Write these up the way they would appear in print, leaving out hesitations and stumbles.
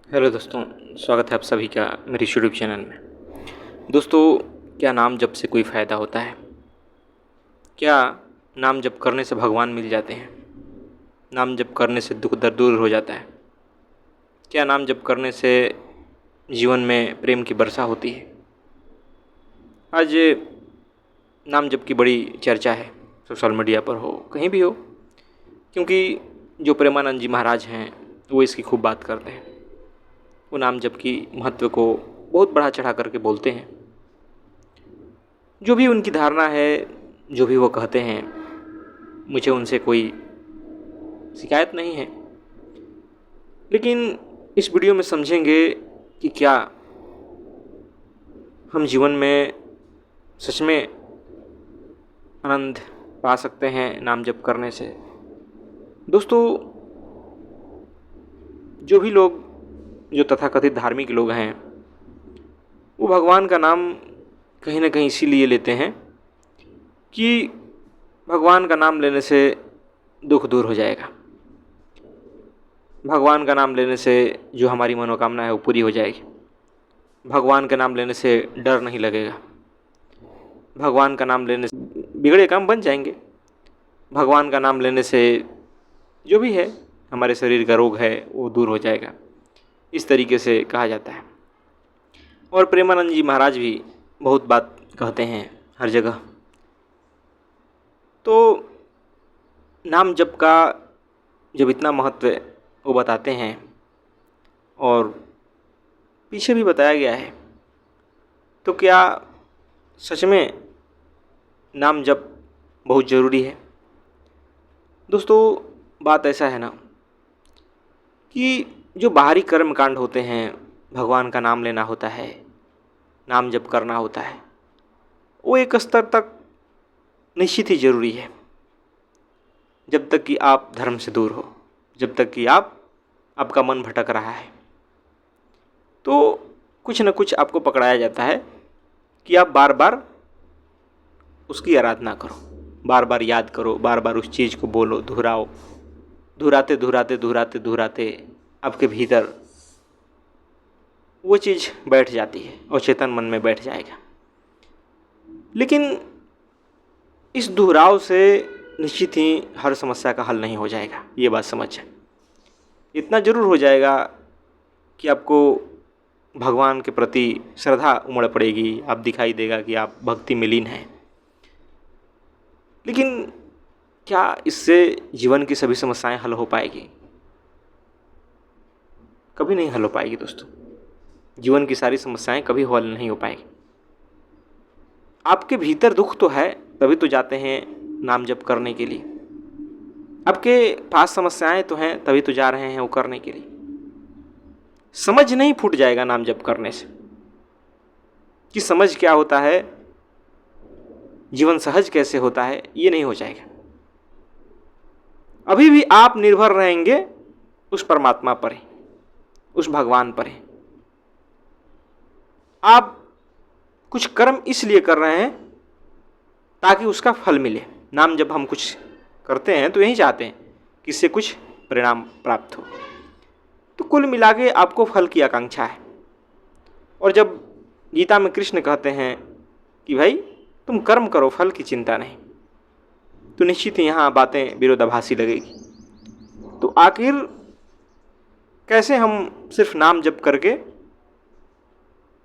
Hello दोस्तों, स्वागत है आप सभी का मेरे यूट्यूब चैनल में। दोस्तों, क्या नाम जप से कोई फ़ायदा होता है? क्या नाम जप करने से भगवान मिल जाते हैं? नाम जप करने से दुख दर्द दूर हो जाता है? क्या नाम जप करने से जीवन में प्रेम की वर्षा होती है? आज नाम जप की बड़ी चर्चा है, सोशल मीडिया पर हो, कहीं भी हो, क्योंकि जो प्रेमानंद जी महाराज हैं वो इसकी खूब बात करते हैं। वो नाम जप की महत्व को बहुत बढ़ा चढ़ा करके बोलते हैं। जो भी उनकी धारणा है, जो भी वो कहते हैं, मुझे उनसे कोई शिकायत नहीं है। लेकिन इस वीडियो में समझेंगे कि क्या हम जीवन में सच में आनंद पा सकते हैं नाम जप करने से। दोस्तों, जो भी लोग, जो तथाकथित धार्मिक लोग हैं, वो भगवान का नाम कहीं ना कहीं इसीलिए लेते हैं कि भगवान का नाम लेने से दुख दूर हो जाएगा, भगवान का नाम लेने से जो हमारी मनोकामना है वो पूरी हो जाएगी, भगवान का नाम लेने से डर नहीं लगेगा, भगवान का नाम लेने से बिगड़े काम बन जाएंगे, भगवान का नाम लेने से जो भी है हमारे शरीर का रोग है वो दूर हो जाएगा। इस तरीके से कहा जाता है। और प्रेमानंद जी महाराज भी बहुत बात कहते हैं हर जगह। तो नाम जप का जब इतना महत्व वो बताते हैं और पीछे भी बताया गया है, तो क्या सच में नाम जप बहुत ज़रूरी है? दोस्तों, बात ऐसा है ना कि जो बाहरी कर्म कांड होते हैं, भगवान का नाम लेना होता है, नाम जप करना होता है, वो एक स्तर तक निश्चित ही ज़रूरी है, जब तक कि आप धर्म से दूर हो, जब तक कि आपका मन भटक रहा है, तो कुछ न कुछ आपको पकड़ाया जाता है कि आप बार बार उसकी आराधना करो, बार बार याद करो, बार बार उस चीज़ को बोलो, दोहराओ। दोहराते दोहराते दोहराते दोहराते आपके भीतर वो चीज़ बैठ जाती है और चेतन मन में बैठ जाएगा। लेकिन इस दोहराव से निश्चित ही हर समस्या का हल नहीं हो जाएगा, ये बात समझ। इतना ज़रूर हो जाएगा कि आपको भगवान के प्रति श्रद्धा उमड़ पड़ेगी, आप दिखाई देगा कि आप भक्ति में लीन हैं। लेकिन क्या इससे जीवन की सभी समस्याएं हल हो पाएगी? कभी नहीं हल हो पाएगी दोस्तों। जीवन की सारी समस्याएं कभी हल नहीं हो पाएगी। आपके भीतर दुख तो है, तभी तो जाते हैं नाम जप करने के लिए। आपके पास समस्याएं तो हैं, तभी तो जा रहे हैं वो करने के लिए। समझ नहीं फूट जाएगा नाम जप करने से कि समझ क्या होता है, जीवन सहज कैसे होता है, ये नहीं हो जाएगा। अभी भी आप निर्भर रहेंगे उस परमात्मा पर ही, उस भगवान पर ही। आप कुछ कर्म इसलिए कर रहे हैं ताकि उसका फल मिले। नाम जब हम कुछ करते हैं तो यही चाहते हैं कि इससे कुछ परिणाम प्राप्त हो। तो कुल मिला के आपको फल की आकांक्षा है। और जब गीता में कृष्ण कहते हैं कि भाई तुम कर्म करो, फल की चिंता नहीं, तो निश्चित ही यहाँ बातें विरोधाभासी लगेगी। तो आखिर कैसे हम सिर्फ नाम जप करके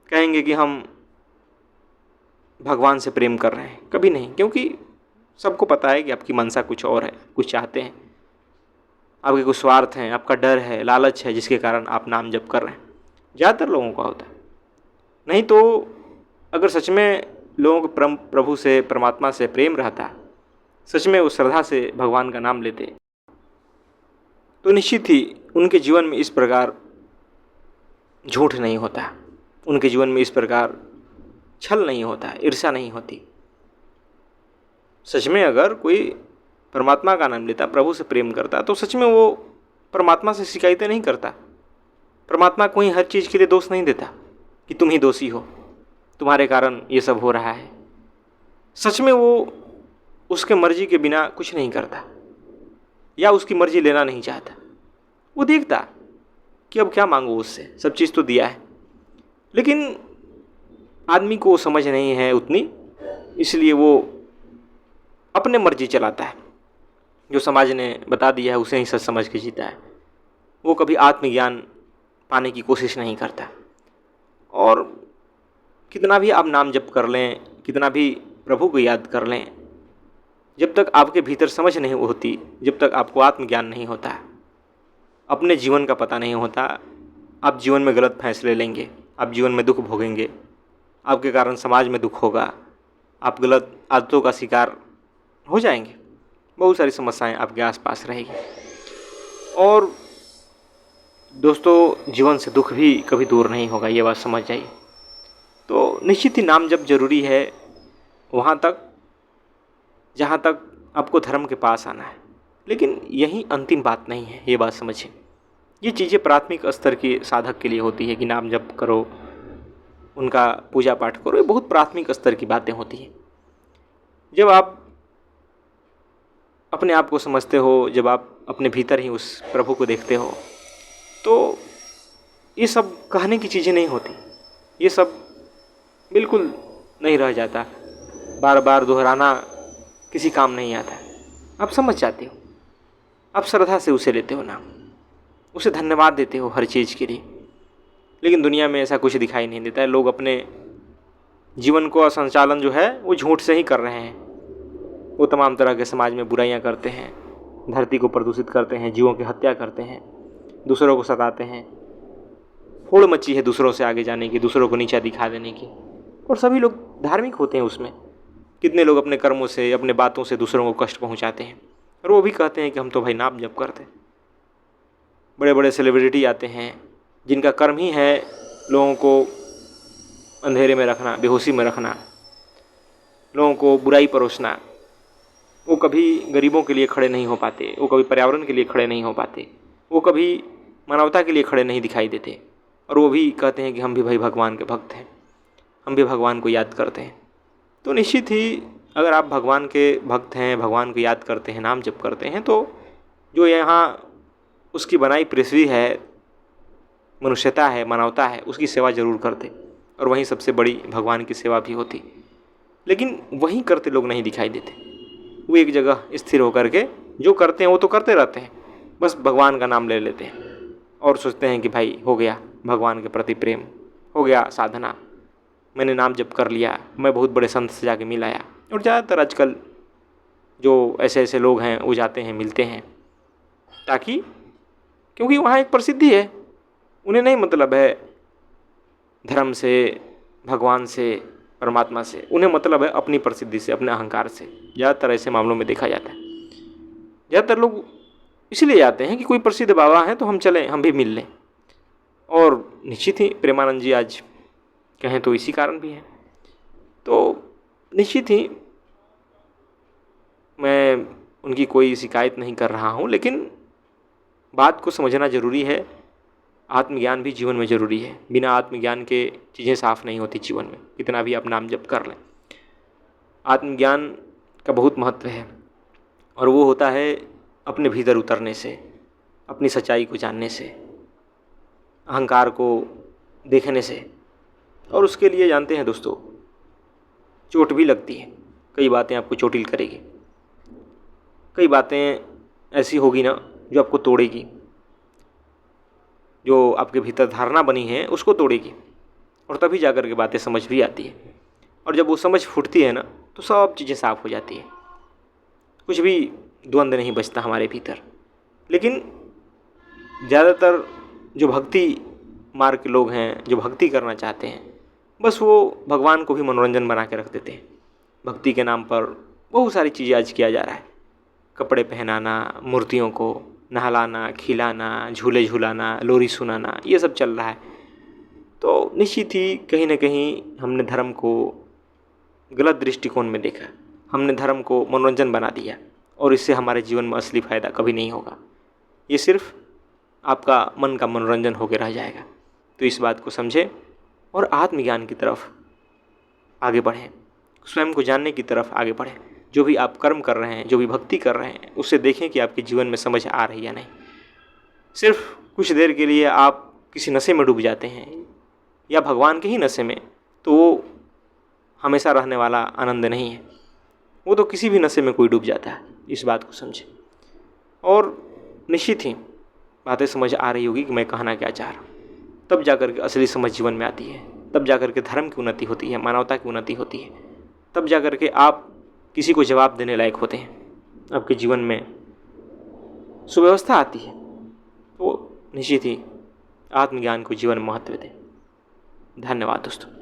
कहेंगे कि हम भगवान से प्रेम कर रहे हैं? कभी नहीं, क्योंकि सबको पता है कि आपकी मनसा कुछ और है, कुछ चाहते हैं, आपके कुछ स्वार्थ हैं, आपका डर है, लालच है, जिसके कारण आप नाम जप कर रहे हैं। ज़्यादातर लोगों का होता है। नहीं तो अगर सच में लोगों को प्रभु से, परमात्मा से प्रेम रहता, सच में वो श्रद्धा से भगवान का नाम लेते, तो निश्चित ही उनके जीवन में इस प्रकार झूठ नहीं होता, उनके जीवन में इस प्रकार छल नहीं होता, ईर्ष्या नहीं होती। सच में अगर कोई परमात्मा का नाम लेता, प्रभु से प्रेम करता, तो सच में वो परमात्मा से शिकायतें नहीं करता, परमात्मा को ही हर चीज़ के लिए दोष नहीं देता कि तुम ही दोषी हो, तुम्हारे कारण ये सब हो रहा है। सच में वो उसके मर्जी के बिना कुछ नहीं करता या उसकी मर्जी लेना नहीं चाहता। वो देखता कि अब क्या मांगू उससे, सब चीज़ तो दिया है। लेकिन आदमी को समझ नहीं है उतनी, इसलिए वो अपने मर्जी चलाता है, जो समाज ने बता दिया है उसे ही सच समझ के जीता है। वो कभी आत्मज्ञान पाने की कोशिश नहीं करता। और कितना भी आप नाम जप कर लें, कितना भी प्रभु को याद कर लें, जब तक आपके भीतर समझ नहीं होती, जब तक आपको आत्मज्ञान नहीं होता, अपने जीवन का पता नहीं होता, आप जीवन में गलत फैसले लेंगे, आप जीवन में दुख भोगेंगे, आपके कारण समाज में दुख होगा, आप गलत आदतों का शिकार हो जाएंगे, बहुत सारी समस्याएं आपके आसपास रहेगी। और दोस्तों, जीवन से दुख भी कभी दूर नहीं होगा, ये बात समझ जाइए। तो निश्चित ही नाम जप जरूरी है वहाँ तक जहाँ तक आपको धर्म के पास आना है, लेकिन यही अंतिम बात नहीं है, ये बात समझिए। ये चीज़ें प्राथमिक स्तर के साधक के लिए होती है कि नाम जप करो, उनका पूजा पाठ करो, ये बहुत प्राथमिक स्तर की बातें होती हैं। जब आप अपने आप को समझते हो, जब आप अपने भीतर ही उस प्रभु को देखते हो, तो ये सब कहने की चीज़ें नहीं होती, ये सब बिल्कुल नहीं रह जाता, बार बार दोहराना किसी काम नहीं आता। आप समझ जाते हो, आप श्रद्धा से उसे लेते हो नाम, उसे धन्यवाद देते हो हर चीज़ के लिए। लेकिन दुनिया में ऐसा कुछ दिखाई नहीं देता है। लोग अपने जीवन को संचालन जो है वो झूठ से ही कर रहे हैं। वो तमाम तरह के समाज में बुराइयां करते हैं, धरती को प्रदूषित करते हैं, जीवों की हत्या करते हैं, दूसरों को सताते हैं। होड़ मची है दूसरों से आगे जाने की, दूसरों को नीचा दिखा देने की, और सभी लोग धार्मिक होते हैं उसमें। कितने लोग अपने कर्मों से, अपने बातों से दूसरों को कष्ट पहुंचाते हैं, और वो भी कहते हैं कि हम तो भाई नाम जप करते हैं। बड़े बड़े सेलिब्रिटी आते हैं जिनका कर्म ही है लोगों को अंधेरे में रखना, बेहोशी में रखना, लोगों को बुराई परोसना। वो कभी गरीबों के लिए खड़े नहीं हो पाते, वो कभी पर्यावरण के लिए खड़े नहीं हो पाते, वो कभी मानवता के लिए खड़े नहीं दिखाई देते, और वो भी कहते हैं कि हम भी भाई भगवान के भक्त हैं, हम भी भगवान को याद करते हैं। तो निश्चित ही अगर आप भगवान के भक्त हैं, भगवान को याद करते हैं, नाम जप करते हैं, तो जो यहाँ उसकी बनाई पृथ्वी है, मनुष्यता है, मानवता है, उसकी सेवा जरूर करते, और वहीं सबसे बड़ी भगवान की सेवा भी होती। लेकिन वहीं करते लोग नहीं दिखाई देते। वो एक जगह स्थिर होकर के जो करते हैं वो तो करते रहते हैं, बस भगवान का नाम ले लेते हैं और सोचते हैं कि भाई हो गया भगवान के प्रति प्रेम, हो गया साधना, मैंने नाम जप कर लिया, मैं बहुत बड़े संत से जाके मिल आया। और ज़्यादातर आजकल जो ऐसे ऐसे लोग हैं वो जाते हैं, मिलते हैं, ताकि क्योंकि वहाँ एक प्रसिद्धि है, उन्हें नहीं मतलब है धर्म से, भगवान से, परमात्मा से, उन्हें मतलब है अपनी प्रसिद्धि से, अपने अहंकार से। ज़्यादातर ऐसे मामलों में देखा जाता है। ज़्यादातर लोग इसलिए जाते हैं कि कोई प्रसिद्ध बाबा हैं तो हम चलें, हम भी मिल लें। और निश्चित ही प्रेमानंद जी आज कहें तो इसी कारण भी है। तो निश्चित ही मैं उनकी कोई शिकायत नहीं कर रहा हूँ, लेकिन बात को समझना ज़रूरी है। आत्मज्ञान भी जीवन में ज़रूरी है। बिना आत्मज्ञान के चीज़ें साफ नहीं होती जीवन में, कितना भी आप नाम जप कर लें। आत्मज्ञान का बहुत महत्व है, और वो होता है अपने भीतर उतरने से, अपनी सच्चाई को जानने से, अहंकार को देखने से। और उसके लिए जानते हैं दोस्तों, चोट भी लगती है। कई बातें आपको चोटिल करेगी, कई बातें ऐसी होगी ना जो आपको तोड़ेगी, जो आपके भीतर धारणा बनी है उसको तोड़ेगी, और तभी जाकर के बातें समझ भी आती है। और जब वो समझ फूटती है ना, तो सब चीज़ें साफ हो जाती है, कुछ भी द्वंद्व नहीं बचता हमारे भीतर। लेकिन ज़्यादातर जो भक्ति मार्ग के लोग हैं, जो भक्ति करना चाहते हैं, बस वो भगवान को भी मनोरंजन बना के रख देते हैं। भक्ति के नाम पर बहुत सारी चीज़ें आज किया जा रहा है, कपड़े पहनाना, मूर्तियों को नहलाना, खिलाना, झूले झुलाना, लोरी सुनाना, ये सब चल रहा है। तो निश्चित ही कहीं ना कहीं हमने धर्म को गलत दृष्टिकोण में देखा, हमने धर्म को मनोरंजन बना दिया, और इससे हमारे जीवन में असली फ़ायदा कभी नहीं होगा। ये सिर्फ आपका मन का मनोरंजन होकर रह जाएगा। तो इस बात को समझें और आत्मज्ञान की तरफ आगे बढ़ें, स्वयं को जानने की तरफ आगे बढ़ें। जो भी आप कर्म कर रहे हैं, जो भी भक्ति कर रहे हैं, उससे देखें कि आपके जीवन में समझ आ रही है या नहीं। सिर्फ कुछ देर के लिए आप किसी नशे में डूब जाते हैं या भगवान के ही नशे में, तो वो हमेशा रहने वाला आनंद नहीं है। वो तो किसी भी नशे में कोई डूब जाता है, इस बात को समझें। और निश्चित ही बातें समझ आ रही होगी कि मैं कहना क्या चाह रहा हूँ। तब जाकर के असली समझ जीवन में आती है, तब जाकर के धर्म की उन्नति होती है, मानवता की उन्नति होती है, तब जाकर के आप किसी को जवाब देने लायक होते हैं, आपके जीवन में सुव्यवस्था आती है। तो निश्चित ही आत्मज्ञान को जीवन में महत्व दें। धन्यवाद दोस्तों।